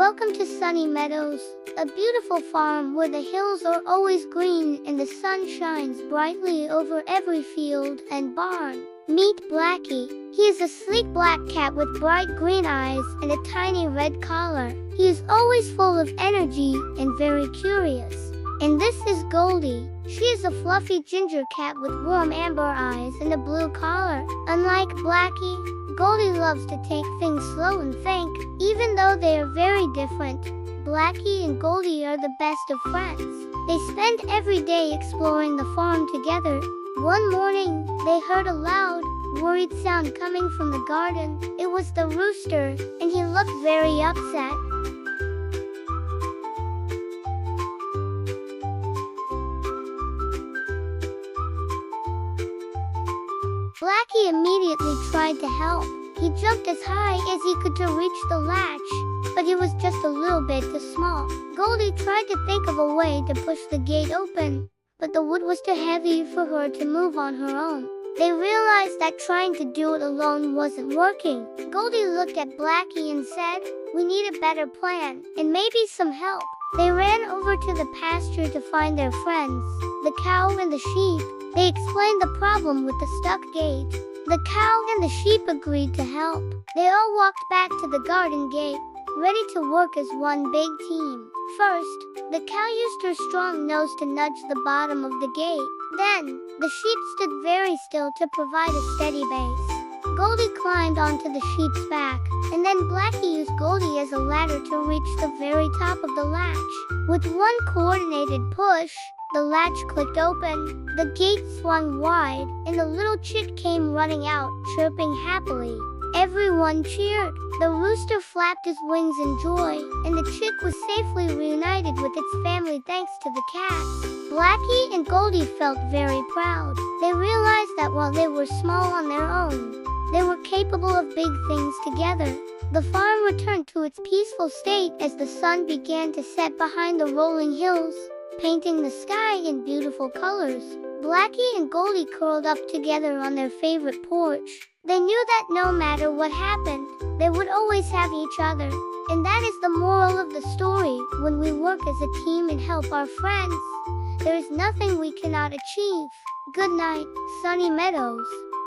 Welcome to Sunny Meadows, a beautiful farm where the hills are always green and the sun shines brightly over every field and barn. Meet Blacky. He is a sleek black cat with bright green eyes and a tiny red collar. He is always full of energy and very curious. And this is Goldy. She is a fluffy ginger cat with warm amber eyes and a blue collar. Unlike Blacky, Goldy loves to take things slow and think. Even though they are very different, Blacky and Goldy are the best of friends. They spend every day exploring the farm together. One morning, they heard a loud, worried sound coming from the garden. It was the rooster, and he looked very upset. Blacky immediately tried to help. He jumped as high as he could to reach the latch, but it was just a little bit too small. Goldy tried to think of a way to push the gate open, but the wood was too heavy for her to move on her own. They realized that trying to do it alone wasn't working. Goldy looked at Blacky and said, "We need a better plan, and maybe some help." They ran over to the pasture to find their friends, the cow and the sheep. They explained the problem with the stuck gate. The cow and the sheep agreed to help. They all walked back to the garden gate, ready to work as one big team. First, the cow used her strong nose to nudge the bottom of the gate. Then, the sheep stood very still to provide a steady base. Goldy climbed onto the sheep's back, and then Blacky used Goldy as a ladder to reach the very top of the latch. With one coordinated push, the latch clicked open, the gate swung wide, and the little chick came running out, chirping happily. Everyone cheered. The rooster flapped his wings in joy, and the chick was safely reunited with its family thanks to the cats. Blacky and Goldy felt very proud. They realized that while they were small on their own, they were capable of big things together. The farm returned to its peaceful state as the sun began to set behind the rolling hills, painting the sky in beautiful colors. Blacky and Goldy curled up together on their favorite porch. They knew that no matter what happened, they would always have each other. And that is the moral of the story. When we work as a team and help our friends, there is nothing we cannot achieve. Good night, Sunny Meadows.